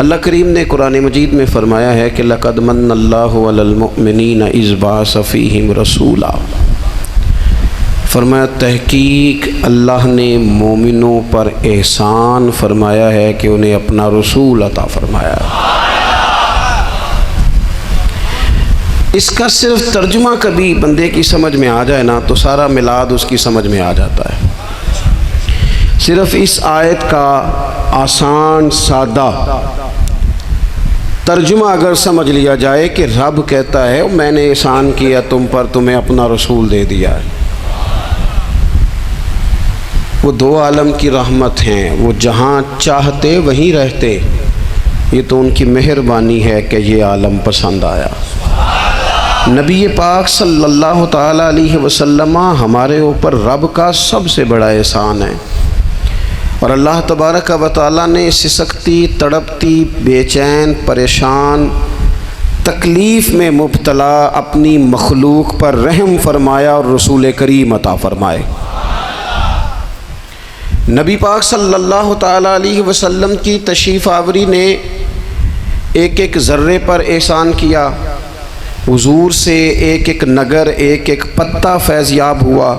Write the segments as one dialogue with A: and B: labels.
A: اللہ کریم نے قرآن مجید میں فرمایا ہے کہ لَقَدْ مَنَّ اللَّهُ عَلَى الْمُؤْمِنِينَ إِذْ بَعَثَ فِيهِمْ رَسُولًا، فرمایا تحقیق اللہ نے مومنوں پر احسان فرمایا ہے کہ انہیں اپنا رسول عطا فرمایا ہے۔ اس کا صرف ترجمہ کبھی بندے کی سمجھ میں آ جائے نا تو سارا میلاد اس کی سمجھ میں آ جاتا ہے۔ صرف اس آیت کا آسان سادہ ترجمہ اگر سمجھ لیا جائے کہ رب کہتا ہے میں نے احسان کیا تم پر، تمہیں اپنا رسول دے دیا ہے۔ وہ دو عالم کی رحمت ہیں، وہ جہاں چاہتے وہیں رہتے، یہ تو ان کی مہربانی ہے کہ یہ عالم پسند آیا۔ نبی پاک صلی اللہ تعالیٰ علیہ وسلم ہمارے اوپر رب کا سب سے بڑا احسان ہے، اور اللہ تبارک و تعالیٰ نے سسکتی، تڑپتی، بے چین، پریشان، تکلیف میں مبتلا اپنی مخلوق پر رحم فرمایا اور رسول کریم عطا فرمائے۔ نبی پاک صلی اللہ تعالیٰ علیہ وسلم کی تشریف آوری نے ایک ایک ذرے پر احسان کیا، حضور سے ایک ایک نگر، ایک ایک پتا فیضیاب ہوا،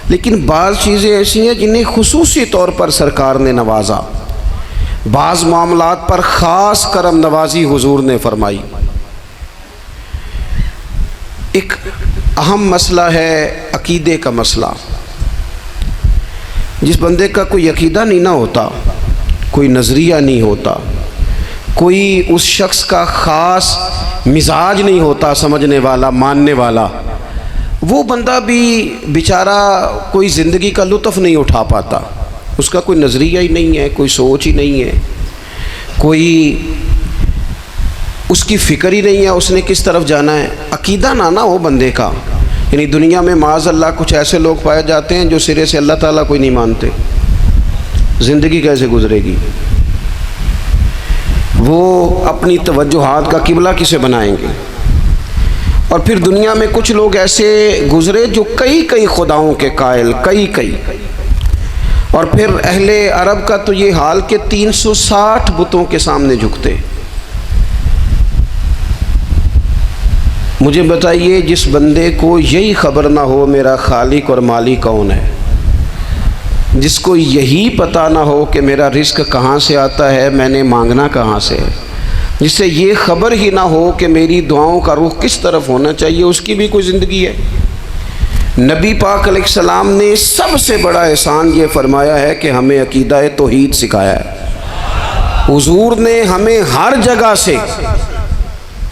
A: لیکن بعض چیزیں ایسی ہیں جنہیں خصوصی طور پر سرکار نے نوازا، بعض معاملات پر خاص کرم نوازی حضور نے فرمائی۔ ایک اہم مسئلہ ہے عقیدے کا مسئلہ۔ جس بندے کا کوئی عقیدہ نہیں نہ ہوتا، کوئی نظریہ نہیں ہوتا، کوئی اس شخص کا خاص مزاج نہیں ہوتا سمجھنے والا، ماننے والا، وہ بندہ بھی بیچارہ کوئی زندگی کا لطف نہیں اٹھا پاتا۔ اس کا کوئی نظریہ ہی نہیں ہے، کوئی سوچ ہی نہیں ہے، کوئی اس کی فکر ہی نہیں ہے اس نے کس طرف جانا ہے۔ عقیدہ نہ ہو بندے کا، یعنی دنیا میں معاذ اللہ کچھ ایسے لوگ پائے جاتے ہیں جو سرے سے اللہ تعالیٰ کوئی نہیں مانتے، زندگی کیسے گزرے گی؟ وہ اپنی توجہات کا قبلہ کسے بنائیں گے؟ اور پھر دنیا میں کچھ لوگ ایسے گزرے جو کئی خداؤں کے قائل، کئی اور پھر اہل عرب کا تو یہ حال کہ 360 بتوں کے سامنے جھکتے۔ مجھے بتائیے جس بندے کو یہی خبر نہ ہو میرا خالق اور مالک کون ہے، جس کو یہی پتہ نہ ہو کہ میرا رزق کہاں سے آتا ہے، میں نے مانگنا کہاں سے ہے، جس سے یہ خبر ہی نہ ہو کہ میری دعاؤں کا رخ کس طرف ہونا چاہیے، اس کی بھی کوئی زندگی ہے؟ نبی پاک علیہ السلام نے سب سے بڑا احسان یہ فرمایا ہے کہ ہمیں عقیدہ توحید سکھایا ہے۔ حضور نے ہمیں ہر جگہ سے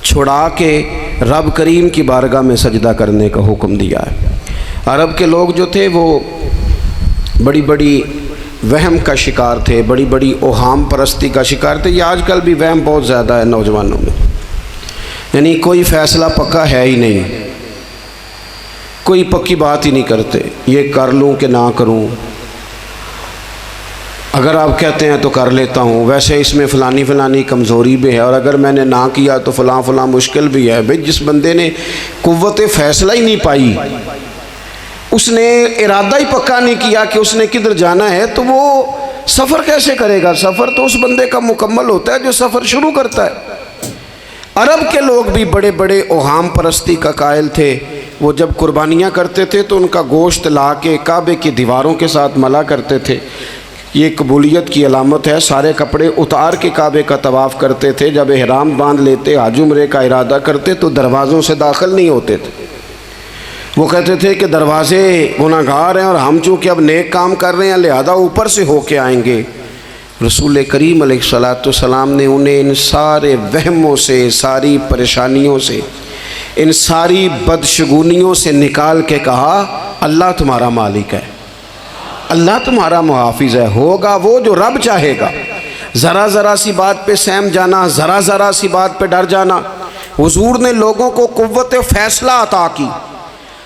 A: چھڑا کے رب کریم کی بارگاہ میں سجدہ کرنے کا حکم دیا ہے۔ عرب کے لوگ جو تھے وہ بڑی بڑی وہم کا شکار تھے، بڑی بڑی اوہام پرستی کا شکار تھے۔ یہ آج کل بھی وہم بہت زیادہ ہے نوجوانوں میں، یعنی کوئی فیصلہ پکا ہے ہی نہیں، کوئی پکی بات ہی نہیں کرتے، یہ کر لوں کہ نہ کروں، اگر آپ کہتے ہیں تو کر لیتا ہوں، ویسے اس میں فلانی کمزوری بھی ہے، اور اگر میں نے نہ کیا تو فلاں مشکل بھی ہے۔ بھئی جس بندے نے قوت فیصلہ ہی نہیں پائی، اس نے ارادہ ہی پکا نہیں کیا کہ اس نے کدھر جانا ہے، تو وہ سفر کیسے کرے گا؟ سفر تو اس بندے کا مکمل ہوتا ہے جو سفر شروع کرتا ہے۔ عرب کے لوگ بھی بڑے بڑے اوہام پرستی کا قائل تھے۔ وہ جب قربانیاں کرتے تھے تو ان کا گوشت لا کے کعبے کی دیواروں کے ساتھ ملا کرتے تھے، یہ قبولیت کی علامت ہے۔ سارے کپڑے اتار کے کعبے کا طواف کرتے تھے، جب احرام باندھ لیتے، حج عمرے کا ارادہ کرتے تو دروازوں سے داخل نہیں ہوتے تھے۔ وہ کہتے تھے کہ دروازے گناہگار ہیں اور ہم چونکہ اب نیک کام کر رہے ہیں لہذا اوپر سے ہو کے آئیں گے۔ رسول کریم علیہ السلام نے انہیں ان سارے وہموں سے، ساری پریشانیوں سے، ان ساری بدشگونیوں سے نکال کے کہا اللہ تمہارا مالک ہے، اللہ تمہارا محافظ ہے، ہوگا وہ جو رب چاہے گا۔ ذرا سی بات پہ سہم جانا، ذرا سی بات پہ ڈر جانا۔ حضور نے لوگوں کو قوت فیصلہ عطا کی،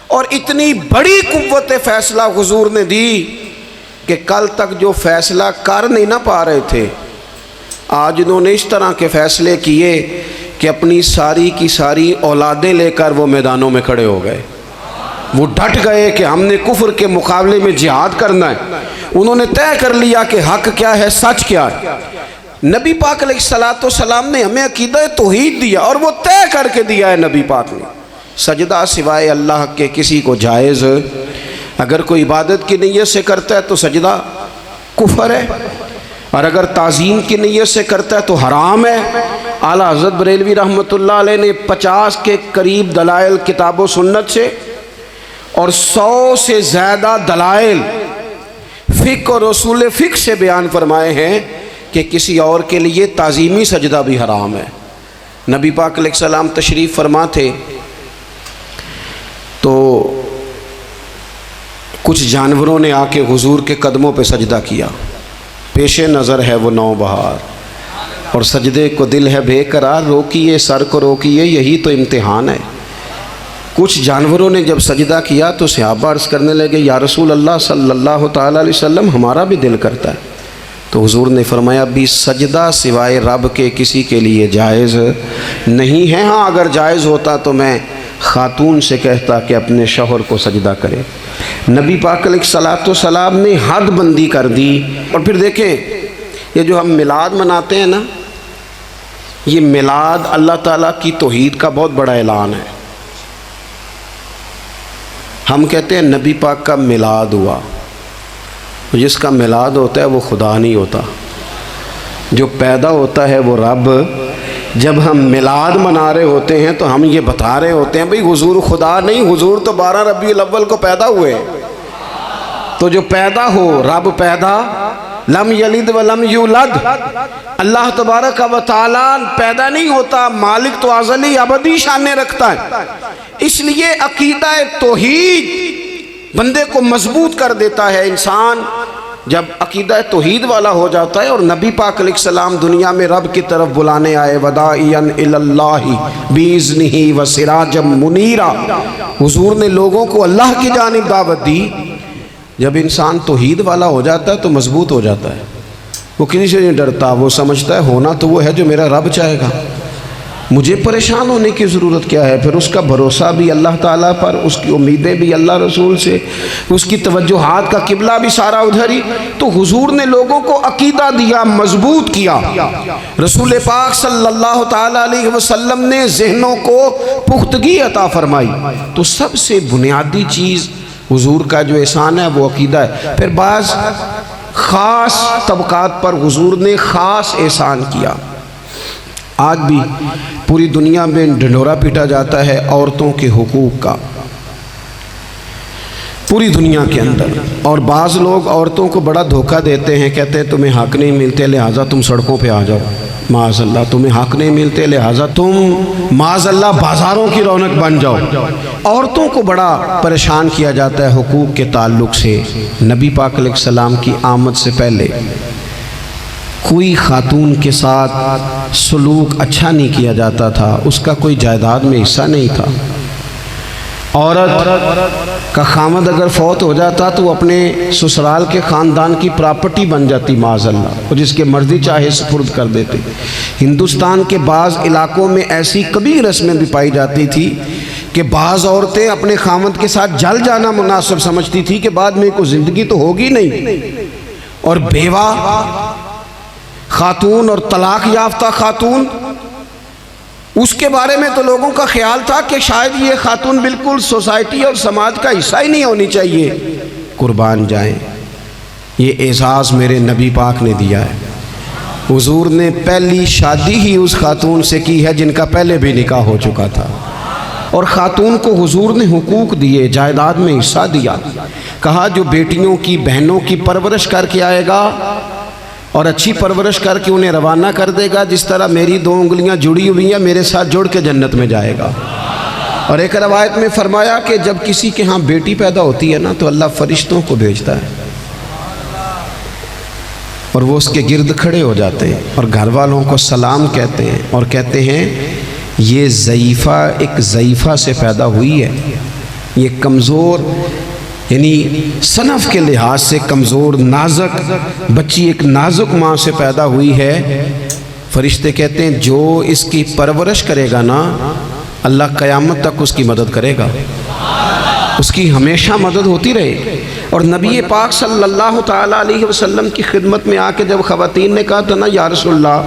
A: اور اتنی بڑی قوت فیصلہ حضور نے دی کہ کل تک جو فیصلہ کر نہیں نہ پا رہے تھے، آج انہوں نے اس طرح کے فیصلے کیے کہ اپنی ساری کی ساری اولادیں لے کر وہ میدانوں میں کھڑے ہو گئے۔ وہ ڈٹ گئے کہ ہم نے کفر کے مقابلے میں جہاد کرنا ہے۔ انہوں نے طے کر لیا کہ حق کیا ہے، سچ کیا ہے۔ نبی پاک علیہ السلام نے ہمیں عقیدہ توحید دیا اور وہ طے کر کے دیا ہے نبی پاک نے، سجدہ سوائے اللہ کے کسی کو جائز، اگر کوئی عبادت کی نیت سے کرتا ہے تو سجدہ کفر ہے، اور اگر تعظیم کی نیت سے کرتا ہے تو حرام ہے۔ اعلیٰ حضرت بریلوی رحمۃ اللہ علیہ نے 50 کے قریب دلائل کتاب و سنت سے اور 100 سے زیادہ دلائل فقہ اور اصول فقہ سے بیان فرمائے ہیں کہ کسی اور کے لیے تعظیمی سجدہ بھی حرام ہے۔ نبی پاک علیہ السلام تشریف فرما تھے تو کچھ جانوروں نے آ کے حضور کے قدموں پہ سجدہ کیا، پیش نظر ہے وہ نوبہار اور سجدے کو دل ہے بے قرار، روکیے سر کو روکیے یہی تو امتحان ہے۔ کچھ جانوروں نے جب سجدہ کیا تو صحابہ عرض کرنے لگے یا رسول اللہ صلی اللہ تعالیٰ علیہ وسلم ہمارا بھی دل کرتا ہے، تو حضور نے فرمایا بھی سجدہ سوائے رب کے کسی کے لیے جائز نہیں ہے، ہاں اگر جائز ہوتا تو میں خاتون سے کہتا کہ اپنے شوہر کو سجدہ کرے۔ نبی پاک علیہ السلام نے حد بندی کر دی۔ اور پھر دیکھیں یہ جو ہم میلاد مناتے ہیں نا، یہ میلاد اللہ تعالیٰ کی توحید کا بہت بڑا اعلان ہے۔ ہم کہتے ہیں نبی پاک کا میلاد ہوا، جس کا میلاد ہوتا ہے وہ خدا نہیں ہوتا، جو پیدا ہوتا ہے وہ رب۔ جب ہم میلاد منا رہے ہوتے ہیں تو ہم یہ بتا رہے ہوتے ہیں بھئی حضور خدا نہیں، حضور تو 12 ربیع الاول کو پیدا ہوئے، تو جو پیدا ہو رب پیدا، لم یلد ولم یولد، اللہ تبارک و تعالیٰ پیدا نہیں ہوتا، مالک تو ازلی ابدی شانیں رکھتا ہے۔ اس لیے عقیدہ توحید بندے کو مضبوط کر دیتا ہے۔ انسان جب عقیدہ توحید والا ہو جاتا ہے، اور نبی پاک علیہ السلام دنیا میں رب کی طرف بلانے آئے، وداعیا الی اللہ باذنہ وسراجا منیرا، حضور نے لوگوں کو اللہ کی جانب دعوت دی۔ جب انسان توحید والا ہو جاتا ہے تو مضبوط ہو جاتا ہے، وہ کسی سے نہیں ڈرتا، وہ سمجھتا ہے ہونا تو وہ ہے جو میرا رب چاہے گا، مجھے پریشان ہونے کی ضرورت کیا ہے۔ پھر اس کا بھروسہ بھی اللہ تعالیٰ پر، اس کی امیدیں بھی اللہ رسول سے، اس کی توجہات کا قبلہ بھی سارا ادھر ہی۔ تو حضور نے لوگوں کو عقیدہ دیا، مضبوط کیا۔ رسول پاک صلی اللہ تعالیٰ علیہ وسلم نے ذہنوں کو پختگی عطا فرمائی۔ تو سب سے بنیادی چیز حضور کا جو احسان ہے وہ عقیدہ ہے۔ پھر بعض خاص طبقات پر حضور نے خاص احسان کیا۔ آج بھی پوری دنیا میں ڈھنڈورا پیٹا جاتا ہے عورتوں کے حقوق کا، پوری دنیا کے اندر، اور بعض لوگ عورتوں کو بڑا دھوکہ دیتے ہیں، کہتے ہیں تمہیں حق نہیں ملتے لہٰذا تم سڑکوں پہ آ جاؤ، معاذ اللہ تمہیں حق نہیں ملتے لہٰذا تم معاذ اللہ بازاروں کی رونق بن جاؤ۔ عورتوں کو بڑا پریشان کیا جاتا ہے حقوق کے تعلق سے۔ نبی پاک علیہ السلام کی آمد سے پہلے کوئی خاتون کے ساتھ سلوک اچھا نہیں کیا جاتا تھا، اس کا کوئی جائیداد میں حصہ نہیں تھا۔ عورت کا خامد اگر فوت ہو جاتا تو وہ اپنے سسرال کے خاندان کی پراپرٹی بن جاتی معاذ اللہ، اور جس کے مرضی چاہے سپرد کر دیتے۔ ہندوستان کے بعض علاقوں میں ایسی کبھی رسمیں بھی پائی جاتی تھی کہ بعض عورتیں اپنے خامد کے ساتھ جل جانا مناسب سمجھتی تھی کہ بعد میں کوئی زندگی تو ہوگی نہیں، اور بیوہ خاتون اور طلاق یافتہ خاتون، اس کے بارے میں تو لوگوں کا خیال تھا کہ شاید یہ خاتون بالکل سوسائٹی اور سماج کا حصہ ہی نہیں ہونی چاہیے۔ قربان جائیں، یہ اعزاز میرے نبی پاک نے دیا ہے۔ حضور نے پہلی شادی ہی اس خاتون سے کی ہے جن کا پہلے بھی نکاح ہو چکا تھا، اور خاتون کو حضور نے حقوق دیے، جائیداد میں حصہ دیا۔ کہا جو بیٹیوں کی بہنوں کی پرورش کر کے آئے گا اور اچھی پرورش کر کے انہیں روانہ کر دے گا، جس طرح میری 2 انگلیاں جڑی ہوئی ہیں میرے ساتھ جڑ کے جنت میں جائے گا۔ اور ایک روایت میں فرمایا کہ جب کسی کے ہاں بیٹی پیدا ہوتی ہے نا تو اللہ فرشتوں کو بھیجتا ہے، اور وہ اس کے گرد کھڑے ہو جاتے ہیں اور گھر والوں کو سلام کہتے ہیں، اور کہتے ہیں یہ ضعیفہ ایک ضعیفہ سے پیدا ہوئی ہے، یہ کمزور یعنی صنف کے لحاظ سے کمزور نازک بچی ایک نازک ماں سے پیدا ہوئی ہے۔ فرشتے کہتے ہیں جو اس کی پرورش کرے گا نا اللہ قیامت تک اس کی مدد کرے گا، اس کی ہمیشہ مدد ہوتی رہے۔ اور نبی پاک صلی اللہ تعالیٰ علیہ وسلم کی خدمت میں آ کے جب خواتین نے کہا تھا نا یا رسول اللہ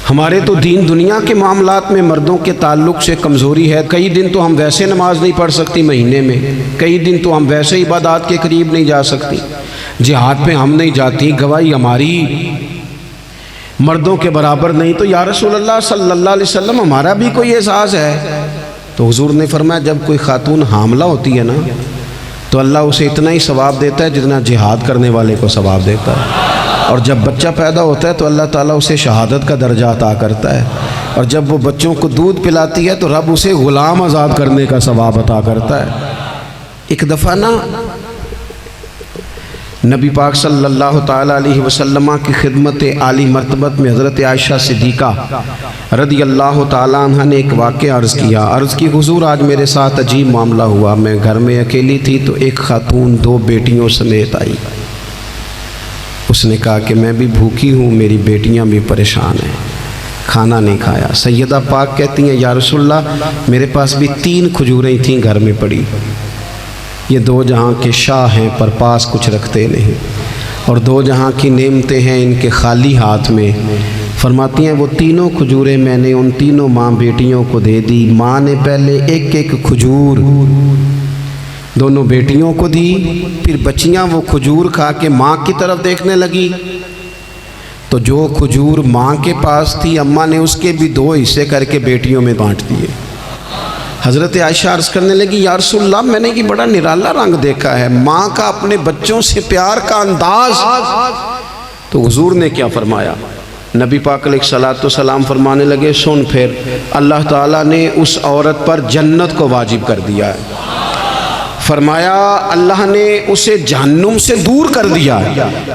A: ہمارے تو دین دنیا کے معاملات میں مردوں کے تعلق سے کمزوری ہے، کئی دن تو ہم ویسے نماز نہیں پڑھ سکتی مہینے میں، کئی دن تو ہم ویسے عبادات کے قریب نہیں جا سکتی، جہاد پہ ہم نہیں جاتی، گواہی ہماری مردوں کے برابر نہیں، تو یا رسول اللہ صلی اللہ علیہ وسلم ہمارا بھی کوئی اعزاز ہے؟ تو حضور نے فرمایا جب کوئی خاتون حاملہ ہوتی ہے نا تو اللہ اسے اتنا ہی ثواب دیتا ہے جتنا جہاد کرنے والے کو ثواب دیتا ہے، اور جب بچہ پیدا ہوتا ہے تو اللہ تعالیٰ اسے شہادت کا درجہ عطا کرتا ہے، اور جب وہ بچوں کو دودھ پلاتی ہے تو رب اسے غلام آزاد کرنے کا ثواب عطا کرتا ہے۔ ایک دفعہ نا نبی پاک صلی اللہ تعالیٰ علیہ وسلم کی خدمت عالی مرتبت میں حضرت عائشہ صدیقہ رضی اللہ تعالیٰ عنہ نے ایک واقعہ عرض کی حضور آج میرے ساتھ عجیب معاملہ ہوا، میں گھر میں اکیلی تھی تو ایک خاتون 2 بیٹیوں سمیت آئی، اس نے کہا کہ میں بھی بھوکی ہوں، میری بیٹیاں بھی پریشان ہیں، کھانا نہیں کھایا۔ سیدہ پاک کہتی ہیں یا رسول اللہ میرے پاس بھی 3 کھجوریں تھیں گھر میں پڑی، یہ 2 جہاں کے شاہ ہیں پر پاس کچھ رکھتے نہیں، اور 2 جہاں کی نعمتیں ہیں ان کے خالی ہاتھ میں۔ فرماتی ہیں وہ 3 کھجوریں میں نے ان 3 ماں بیٹیوں کو دے دی، ماں نے پہلے ایک کھجور دونوں بیٹیوں کو دی، پھر بچیاں وہ کھجور کھا کے ماں کی طرف دیکھنے لگی تو جو کھجور ماں کے پاس تھی اماں نے اس کے بھی 2 حصے کر کے بیٹیوں میں بانٹ دیے۔ حضرت عائشہ عرض کرنے لگی یا رسول اللہ میں نے یہ بڑا نرالا رنگ دیکھا ہے، ماں کا اپنے بچوں سے پیار کا انداز۔ تو حضور نے کیا فرمایا؟ نبی پاک علیہ الصلوۃ والسلام فرمانے لگے سن پھر اللہ تعالیٰ نے اس عورت پر جنت کو واجب کر دیا ہے، فرمایا اللہ نے اسے جہنم سے دور کر دیا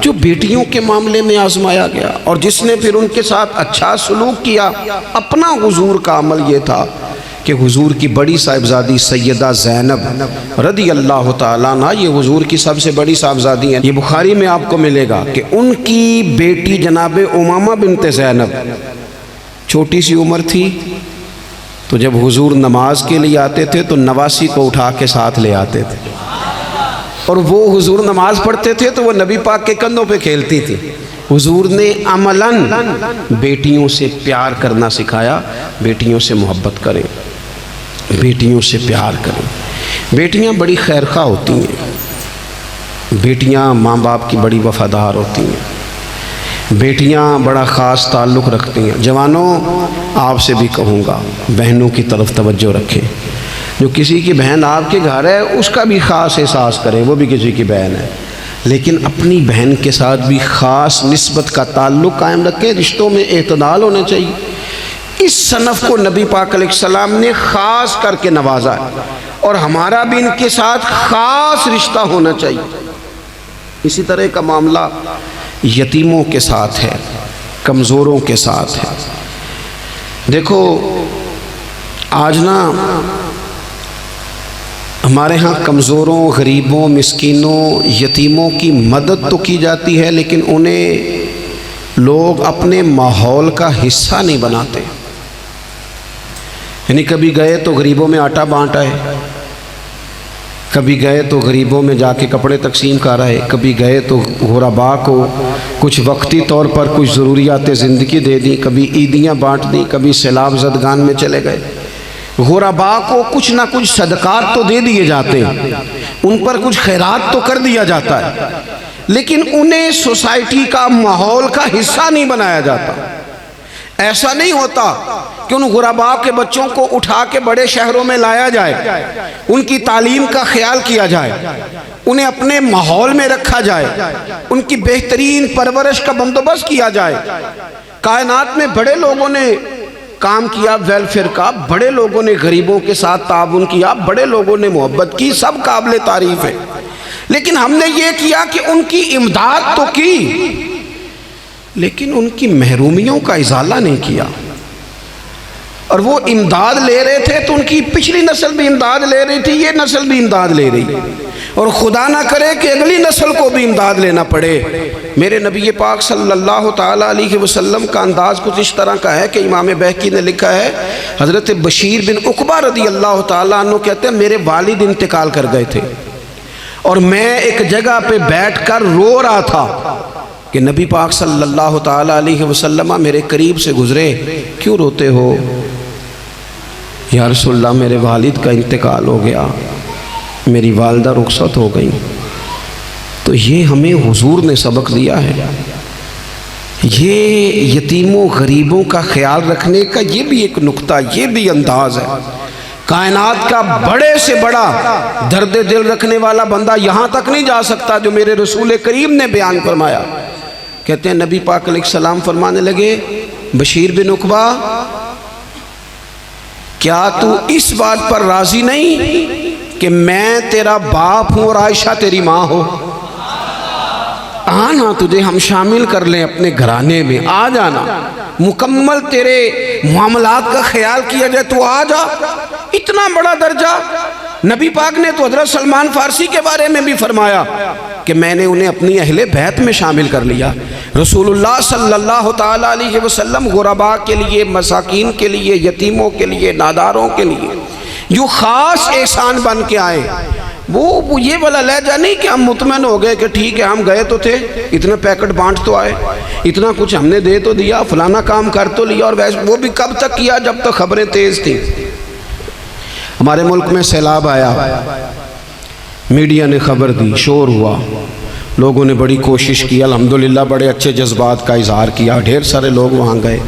A: جو بیٹیوں کے معاملے میں آزمایا گیا، اور جس نے پھر ان کے ساتھ اچھا سلوک کیا۔ اپنا حضور کا عمل یہ تھا کہ حضور کی بڑی صاحبزادی سیدہ زینب رضی اللہ تعالیٰ عنہ یہ حضور کی سب سے بڑی صاحبزادی ہیں، یہ بخاری میں آپ کو ملے گا کہ ان کی بیٹی جناب امامہ بنت زینب چھوٹی سی عمر تھی، تو جب حضور نماز کے لیے آتے تھے تو نواسی کو اٹھا کے ساتھ لے آتے تھے، اور وہ حضور نماز پڑھتے تھے تو وہ نبی پاک کے کندھوں پہ کھیلتی تھی۔ حضور نے عملاً بیٹیوں سے پیار کرنا سکھایا، بیٹیوں سے محبت کریں، بیٹیوں سے پیار کریں۔ بیٹیاں بڑی خیرخواہ ہوتی ہیں، بیٹیاں ماں باپ کی بڑی وفادار ہوتی ہیں، بیٹیاں بڑا خاص تعلق رکھتی ہیں۔ جوانوں آپ سے بھی کہوں گا بہنوں کی طرف توجہ رکھیں، جو کسی کی بہن آپ کے گھر ہے اس کا بھی خاص احساس کریں، وہ بھی کسی کی بہن ہے، لیکن اپنی بہن کے ساتھ بھی خاص نسبت کا تعلق قائم رکھیں، رشتوں میں اعتدال ہونا چاہیے۔ اس صنف کو نبی پاک علیہ السلام نے خاص کر کے نوازا ہے، اور ہمارا بھی ان کے ساتھ خاص رشتہ ہونا چاہیے۔ اسی طرح کا معاملہ یتیموں کے ساتھ ہے، کمزوروں کے ساتھ ہے۔ دیکھو آج نا ہمارے ہاں کمزوروں، غریبوں، مسکینوں، یتیموں کی مدد تو کی جاتی ہے، لیکن انہیں لوگ اپنے ماحول کا حصہ نہیں بناتے۔ یعنی کبھی گئے تو غریبوں میں آٹا بانٹ آئے، کبھی گئے تو غریبوں میں جا کے کپڑے تقسیم کر رہے، کبھی گئے تو غرباء کو کچھ وقتی طور پر کچھ ضروریات زندگی دے دیں، کبھی عیدیاں بانٹ دیں، کبھی سیلاب زدگان میں چلے گئے۔ غرباء کو کچھ نہ کچھ صدقات تو دے دیے جاتے ہیں، ان پر کچھ خیرات تو کر دیا جاتا ہے، لیکن انہیں سوسائٹی کا ماحول کا حصہ نہیں بنایا جاتا۔ ایسا نہیں ہوتا کہ ان غرباء کے بچوں کو اٹھا کے بڑے شہروں میں لایا جائے، ان کی تعلیم کا خیال کیا جائے، انہیں اپنے ماحول میں رکھا جائے، ان کی بہترین پرورش کا بندوبست کیا جائے۔ کائنات میں بڑے لوگوں نے کام کیا ویلفیئر کا، بڑے لوگوں نے غریبوں کے ساتھ تعاون کیا، بڑے لوگوں نے محبت کی، سب قابل تعریف ہے، لیکن ہم نے یہ کیا کہ ان کی امداد تو کی، لیکن ان کی محرومیوں کا ازالہ نہیں کیا۔ اور وہ امداد لے رہے تھے تو ان کی پچھلی نسل بھی امداد لے رہی تھی، یہ نسل بھی امداد لے رہی، اور خدا نہ کرے کہ اگلی نسل کو بھی امداد لینا پڑے۔ میرے نبی پاک صلی اللہ تعالیٰ علیہ وسلم کا انداز کچھ اس طرح کا ہے کہ امام بہقی نے لکھا ہے، حضرت بشیر بن عقبہ رضی اللہ تعالیٰ عنہ کہتے ہیں میرے والد انتقال کر گئے تھے، اور میں ایک جگہ پہ بیٹھ کر رو رہا تھا کہ نبی پاک صلی اللہ تعالیٰ علیہ وسلم میرے قریب سے گزرے، کیوں روتے ہو؟ یا رسول اللہ میرے والد کا انتقال ہو گیا، میری والدہ رخصت ہو گئی۔ تو یہ ہمیں حضور نے سبق دیا ہے، یہ یتیموں غریبوں کا خیال رکھنے کا یہ بھی ایک نقطہ، یہ بھی انداز ہے۔ کائنات کا بڑے سے بڑا درد دل رکھنے والا بندہ یہاں تک نہیں جا سکتا جو میرے رسول کریم نے بیان فرمایا۔ کہتے ہیں نبی پاک علیہ السلام فرمانے لگے، بشیر بن عقبہ کیا تو اس بات پر راضی نہیں کہ میں تیرا باپ ہوں اور عائشہ تیری ماں ہو؟ آنا تجھے ہم شامل کر لیں اپنے گھرانے میں، آ جانا، مکمل تیرے معاملات کا خیال کیا جائے، تو آ جا۔ اتنا بڑا درجہ نبی پاک نے تو حضرت سلمان فارسی کے بارے میں بھی فرمایا کہ میں نے انہیں اپنی اہل بیت میں شامل کر لیا۔ رسول اللہ صلی اللہ تعالیٰ علیہ وسلم غرباء کے لیے، مساکین کے لیے، یتیموں کے لیے، ناداروں کے لیے جو خاص احسان بن کے آئے، وہ یہ والا لہجہ نہیں کہ ہم مطمئن ہو گئے کہ ٹھیک ہے ہم گئے تو تھے، اتنے پیکٹ بانٹ تو آئے، اتنا کچھ ہم نے دے تو دیا، فلانا کام کر تو لیا، اور ویسے وہ بھی کب تک کیا؟ جب تک خبریں تیز تھیں۔ ہمارے ملک میں سیلاب آیا، میڈیا نے خبر دی، شور ہوا، لوگوں نے بڑی کوشش کی، الحمدللہ بڑے اچھے جذبات کا اظہار کیا، ڈھیر سارے لوگ وہاں گئے۔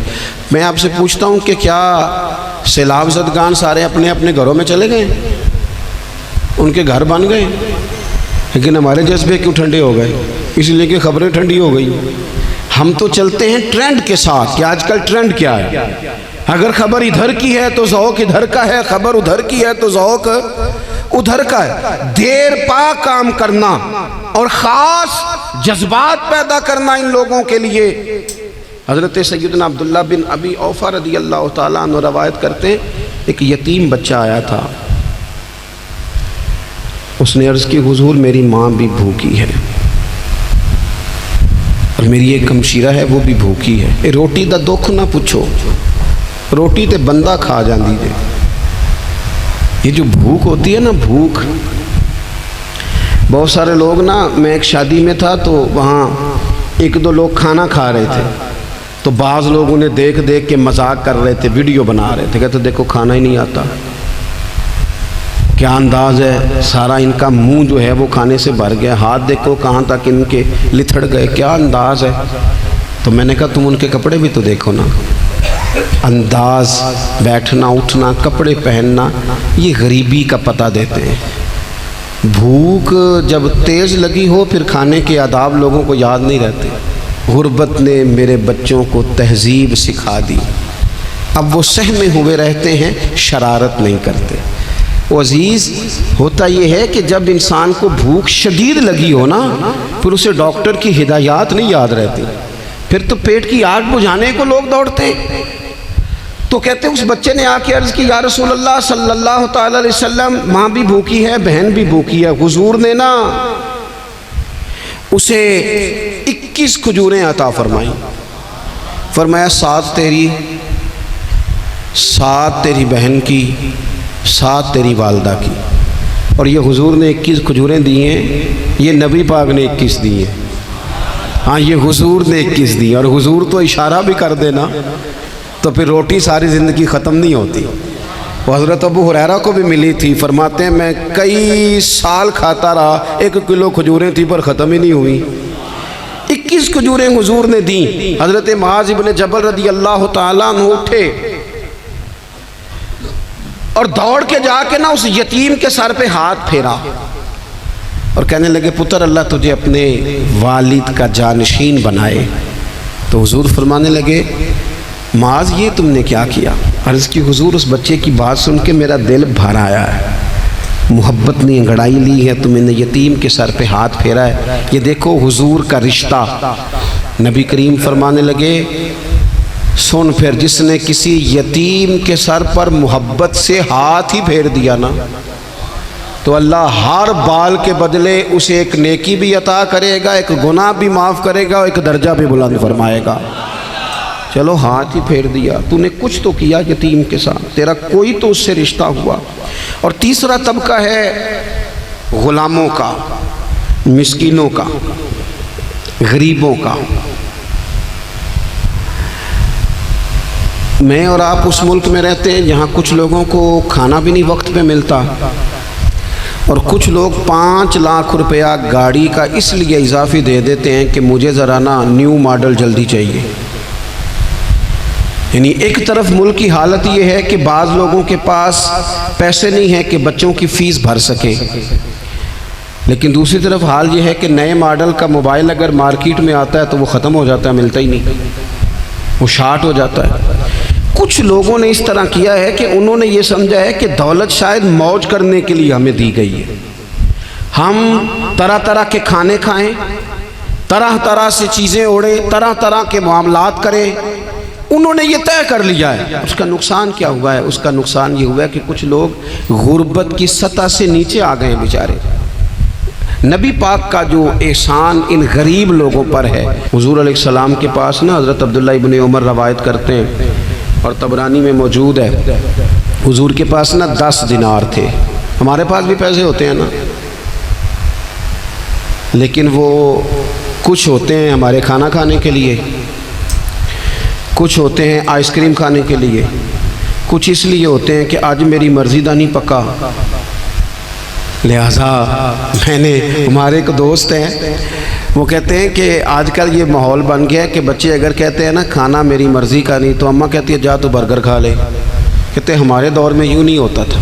A: میں آپ سے پوچھتا ہوں کہ کیا سیلاب زدگان سارے اپنے اپنے گھروں میں چلے گئے؟ ان کے گھر بن گئے؟ لیکن ہمارے جذبے کیوں ٹھنڈے ہو گئے؟ اس لیے کہ خبریں ٹھنڈی ہو گئی۔ ہم تو چلتے ہیں ٹرینڈ کے ساتھ کہ آج کل ٹرینڈ کیا ہے، اگر خبر ادھر کی ہے تو ذوق ادھر کا ہے، خبر ادھر کی ہے تو ذوق ادھر کا ہے۔ دیر پا کام کرنا اور خاص جذبات پیدا کرنا ان لوگوں کے لیے۔ حضرت سیدنا عبداللہ بن ابی اوفا رضی اللہ تعالیٰ عنہ روایت کرتے ہیں، ایک یتیم بچہ آیا تھا، اس نے عرض کی حضور میری ماں بھی بھوکی ہے اور میری ایک ہمشیرہ ہے وہ بھی بھوکی ہے، روٹی دا دکھ نہ پوچھو، روٹی تے بندہ کھا جاندی جے۔ یہ جو بھوک ہوتی ہے نا، بھوک، بہت سارے لوگ نا، میں ایک شادی میں تھا تو وہاں ایک دو لوگ کھانا کھا رہے تھے، تو بعض لوگ انہیں دیکھ دیکھ کے مذاق کر رہے تھے، ویڈیو بنا رہے تھے، کہتے دیکھو کھانا ہی نہیں آتا، کیا انداز ہے، سارا ان کا منہ جو ہے وہ کھانے سے بھر گیا، ہاتھ دیکھو کہاں تک ان کے لتھڑ گئے، کیا انداز ہے۔ تو میں نے کہا تم ان کے کپڑے بھی تو دیکھو نا، انداز، بیٹھنا اٹھنا، کپڑے پہننا، یہ غریبی کا پتہ دیتے ہیں۔ بھوک جب تیز لگی ہو پھر کھانے کے آداب لوگوں کو یاد نہیں رہتے۔ غربت نے میرے بچوں کو تہذیب سکھا دی، اب وہ سہمے ہوئے رہتے ہیں، شرارت نہیں کرتے۔ وہ عزیز ہوتا یہ ہے کہ جب انسان کو بھوک شدید لگی ہو نا، پھر اسے ڈاکٹر کی ہدایات نہیں یاد رہتی، پھر تو پیٹ کی آگ بجھانے کو لوگ دوڑتے ہیں۔ تو کہتے ہیں اس بچے نے آ کے عرض کی یا رسول اللہ صلی اللہ تعالی علیہ وسلم ماں بھی بھوکی ہے، بہن بھی بھوکی ہے۔ حضور نے نا اسے 21 کھجوریں عطا فرمائی، فرمایا 7 تیری، 7 تیری بہن کی، 7 تیری والدہ کی۔ اور یہ حضور نے 21 کھجوریں دی ہیں، یہ نبی پاک نے 21 دی ہیں، ہاں یہ حضور نے 21 دی، اور حضور تو اشارہ بھی کر دینا تو پھر روٹی ساری زندگی ختم نہیں ہوتی۔ وہ حضرت ابو ہریرہ کو بھی ملی تھی، فرماتے ہیں میں کئی سال کھاتا رہا، 1 کلو کھجوریں تھی پر ختم ہی نہیں ہوئی۔ 21 کھجوریں حضور نے دیں۔ حضرت معاذ بن جبل رضی اللہ تعالیٰ عنہ اٹھے اور دوڑ کے جا کے نا اس یتیم کے سر پہ ہاتھ پھیرا اور کہنے لگے پتر اللہ تجھے اپنے والد کا جانشین بنائے۔ تو حضور فرمانے لگے معاذ یہ تم نے کیا کیا؟ عرض کی حضور اس بچے کی بات سن کے میرا دل بھر آیا ہے، محبت نے انگڑائی لی ہے، تم نے یتیم کے سر پہ ہاتھ پھیرا ہے، یہ دیکھو حضور کا رشتہ۔ نبی کریم فرمانے لگے سن پھر جس نے کسی یتیم کے سر پر محبت سے ہاتھ ہی پھیر دیا نا تو اللہ ہر بال کے بدلے اسے ایک نیکی بھی عطا کرے گا، ایک گناہ بھی معاف کرے گا، ایک درجہ بھی بلند فرمائے گا۔ چلو ہاتھ ہی پھیر دیا، تو نے کچھ تو کیا یتیم کے ساتھ، تیرا کوئی تو اس سے رشتہ ہوا۔ اور تیسرا طبقہ ہے غلاموں کا۔ مسکینوں کا، غریبوں کا۔ میں اور آپ اس ملک میں رہتے ہیں جہاں کچھ لوگوں کو کھانا بھی نہیں وقت پہ ملتا، اور کچھ لوگ 5 لاکھ روپیہ گاڑی کا اس لیے اضافی دے دیتے ہیں کہ مجھے ذرا نا نیو ماڈل جلدی چاہیے۔ یعنی ایک طرف ملک کی حالت یہ ہے کہ بعض لوگوں کے پاس پیسے نہیں ہیں کہ بچوں کی فیس بھر سکے، لیکن دوسری طرف حال یہ ہے کہ نئے ماڈل کا موبائل اگر مارکیٹ میں آتا ہے تو وہ ختم ہو جاتا ہے، ملتا ہی نہیں، وہ شارٹ ہو جاتا ہے۔ کچھ لوگوں نے اس طرح کیا ہے کہ انہوں نے یہ سمجھا ہے کہ دولت شاید موج کرنے کے لیے ہمیں دی گئی ہے، ہم طرح طرح کے کھانے کھائیں، طرح طرح سے چیزیں اوڑیں، طرح طرح کے معاملات کریں۔ انہوں نے یہ طے کر لیا ہے۔ اس کا نقصان کیا ہوا ہے؟ اس کا نقصان یہ ہوا ہے کہ کچھ لوگ غربت کی سطح سے نیچے آ گئے ہیں بیچارے۔ نبی پاک کا جو احسان ان غریب لوگوں پر ہے، حضور علیہ السلام کے پاس نا حضرت عبداللہ ابن عمر روایت کرتے ہیں اور طبرانی میں موجود ہے، حضور کے پاس نا 10 دینار تھے۔ ہمارے پاس بھی پیسے ہوتے ہیں نا، لیکن وہ کچھ ہوتے ہیں ہمارے کھانا کھانے کے لیے، کچھ ہوتے ہیں آئس کریم کھانے کے لیے، کچھ اس لیے ہوتے ہیں کہ آج میری مرضی دا نہیں پکا، لہٰذا میں نے، ہمارے ایک دوست ہیں وہ کہتے ہیں کہ آج کل یہ ماحول بن گیا ہے کہ بچے اگر کہتے ہیں نا کھانا میری مرضی کا نہیں، تو اماں کہتی ہے جا تو برگر کھا لے۔ کہتے ہیں ہمارے دور میں یوں نہیں ہوتا تھا،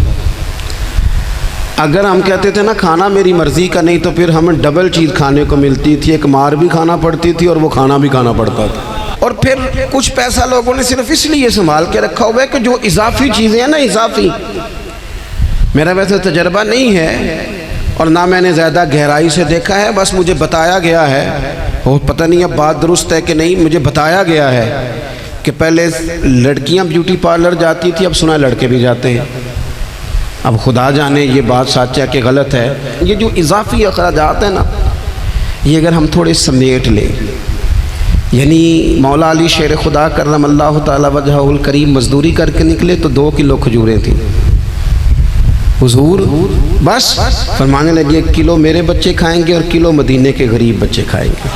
A: اگر ہم کہتے تھے نا کھانا میری مرضی کا نہیں تو پھر ہمیں ڈبل چیز کھانے کو ملتی تھی، ایک مار بھی کھانا پڑتی تھی اور وہ کھانا بھی کھانا پڑتا تھا۔ اور پھر کچھ پیسہ لوگوں نے صرف اس لیے سنبھال کے رکھا ہوا ہے کہ جو اضافی چیزیں ہیں نا، اضافی، میرا ویسے تجربہ نہیں ہے اور نہ میں نے زیادہ گہرائی سے دیکھا ہے، بس مجھے بتایا گیا ہے، اور پتہ نہیں اب بات درست ہے کہ نہیں، مجھے بتایا گیا ہے کہ پہلے لڑکیاں بیوٹی پارلر جاتی تھی، اب سنا لڑکے بھی جاتے ہیں۔ اب خدا جانے یہ بات سچ ہے کہ غلط ہے۔ یہ جو اضافی اخراجات ہیں نا، یہ اگر ہم تھوڑے سمیٹ لیں، یعنی مولا علی شیر خدا کرم اللہ تعالی وجہہ الکریم مزدوری کر کے نکلے تو 2 کلو کھجوریں تھیں، حضور بس فرمانے لگے 1 کلو میرے بچے کھائیں گے اور کلو مدینے کے غریب بچے کھائیں گے،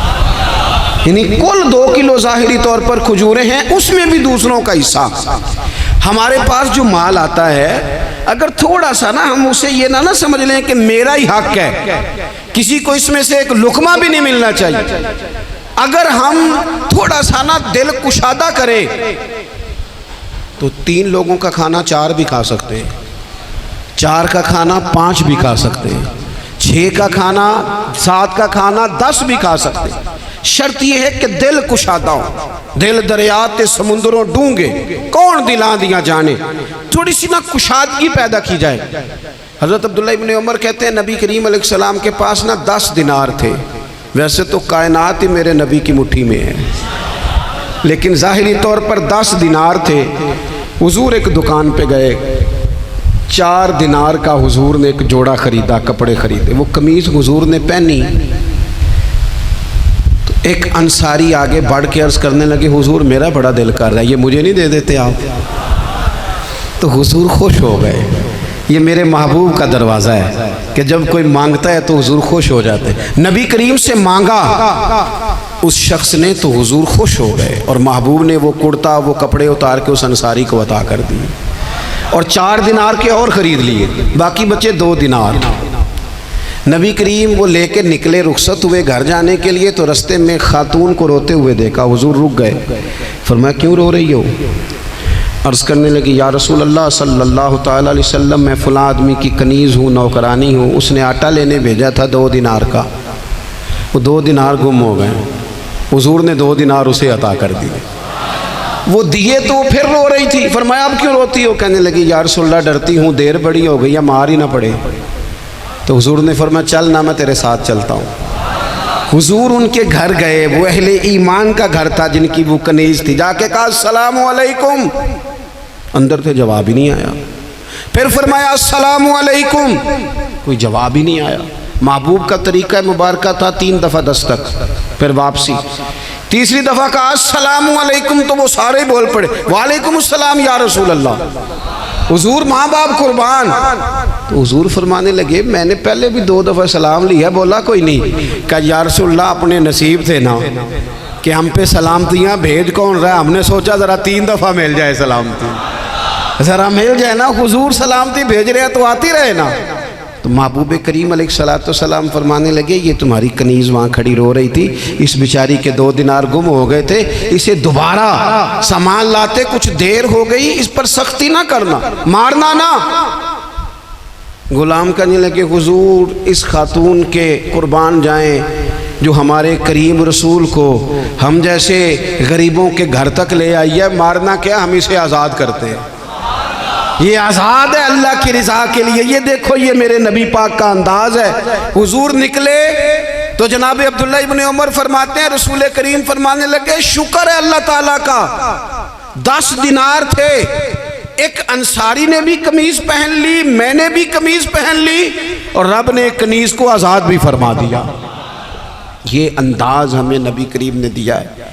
A: یعنی کل 2 کلو ظاہری طور پر کھجوریں ہیں، اس میں بھی دوسروں کا حصہ۔ ہمارے پاس جو مال آتا ہے اگر تھوڑا سا نا ہم اسے یہ نہ سمجھ لیں کہ میرا ہی حق ہے، کسی کو اس میں سے ایک لقمہ بھی نہیں ملنا چاہیے، اگر ہم تھوڑا سا نا دل کشادہ کریں تو 3 لوگوں کا کھانا 4 بھی کھا سکتے ہیں، 4 کا کھانا 5 بھی کھا سکتے ہیں، 6 کا کھانا 7 کا کھانا 10 بھی کھا سکتے ہیں۔ شرط یہ ہے کہ دل کشادہ ہو، دل دریات سمندروں ڈونگے کون دلاں دیا جانے، تھوڑی سی نا کشادگی پیدا کی جائے۔ حضرت عبداللہ ابن عمر کہتے ہیں نبی کریم علیہ السلام کے پاس نا 10 دینار تھے، ویسے تو کائنات ہی میرے نبی کی مٹھی میں ہے، لیکن ظاہری طور پر 10 دینار تھے۔ حضور ایک دکان پہ گئے، 4 دینار کا حضور نے ایک جوڑا خریدا، کپڑے خریدے، وہ قمیض حضور نے پہنی تو ایک انصاری آگے بڑھ کے عرض کرنے لگے حضور میرا بڑا دل کر رہا ہے، یہ مجھے نہیں دے دیتے آپ؟ تو حضور خوش ہو گئے۔ یہ میرے محبوب کا دروازہ ہے کہ جب کوئی مانگتا ہے تو حضور خوش ہو جاتے ہیں۔ نبی کریم سے مانگا اس شخص نے تو حضور خوش ہو گئے، اور محبوب نے وہ کرتا وہ کپڑے اتار کے اس انصاری کو عطا کر دیے، اور 4 دینار کے اور خرید لیے، باقی بچے 2 دینار۔ نبی کریم وہ لے کے نکلے، رخصت ہوئے گھر جانے کے لیے، تو رستے میں خاتون کو روتے ہوئے دیکھا، حضور رک گئے، فرمایا کیوں رو رہی ہو؟ عرض کرنے لگی یا رسول اللہ صلی اللہ تعالی علیہ وسلم میں فلاں آدمی کی کنیز ہوں، نوکرانی ہوں، اس نے آٹا لینے بھیجا تھا 2 دینار کا، وہ 2 دینار گم ہو گئے، حضور نے 2 دینار اسے عطا کر دیے، وہ دیے تو پھر رو رہی تھی، فرمایا اب کیوں روتی ہو؟ کہنے لگی یا رسول اللہ ڈرتی ہوں دیر بڑی ہو گئی یا مار ہی نہ پڑے۔ تو حضور نے فرمایا چل نہ میں تیرے ساتھ چلتا ہوں۔ حضور ان کے گھر گئے، وہ اہل ایمان کا گھر تھا جن کی وہ کنیز تھی، جا کے کہا السلام علیکم، اندر سے جواب ہی نہیں آیا، پھر فرمایا السلام علیکم، کوئی جواب ہی نہیں آیا۔ محبوب کا طریقہ مبارکہ تھا 3 دفعہ دستک، پھر واپسی، تیسری دفعہ کہا السلام علیکم تو وہ سارے بول پڑے وعلیکم السلام یا رسول اللہ۔ حضور ماں باپ قربان. تو حضور فرمانے لگے میں نے پہلے بھی 2 دفعہ سلام لیا, بولا کوئی نہیں. کہا یا رسول اللہ اپنے نصیب تھے نا کہ ہم پہ سلامتیاں بھیج کون رہا ہے, ہم نے سوچا ذرا 3 دفعہ مل جائے سلامتی, ذرا مل جائے نا. حضور سلامتی بھیج رہے ہیں تو آتی رہے نا. تو محبوب کریم علیہ السلام فرمانے لگے یہ تمہاری کنیز وہاں کھڑی رو رہی تھی, اس بیچاری کے 2 دینار گم ہو گئے تھے, اسے دوبارہ سامان لاتے کچھ دیر ہو گئی, اس پر سختی نہ کرنا, مارنا نہ. غلام کہنے لگے حضور اس خاتون کے قربان جائیں جو ہمارے کریم رسول کو ہم جیسے غریبوں کے گھر تک لے آئی ہے, مارنا کیا, ہم اسے آزاد کرتے ہیں, یہ آزاد ہے اللہ کی رضا کے لیے. یہ دیکھو یہ میرے نبی پاک کا انداز ہے. حضور نکلے تو جناب عبداللہ ابن عمر فرماتے ہیں رسول کریم فرمانے لگے شکر ہے اللہ تعالیٰ کا 10 دینار تھے, ایک انصاری نے بھی قمیض پہن لی, میں نے بھی قمیض پہن لی, اور رب نے ایک کنیز کو آزاد بھی فرما دیا. یہ انداز ہمیں نبی کریم نے دیا ہے.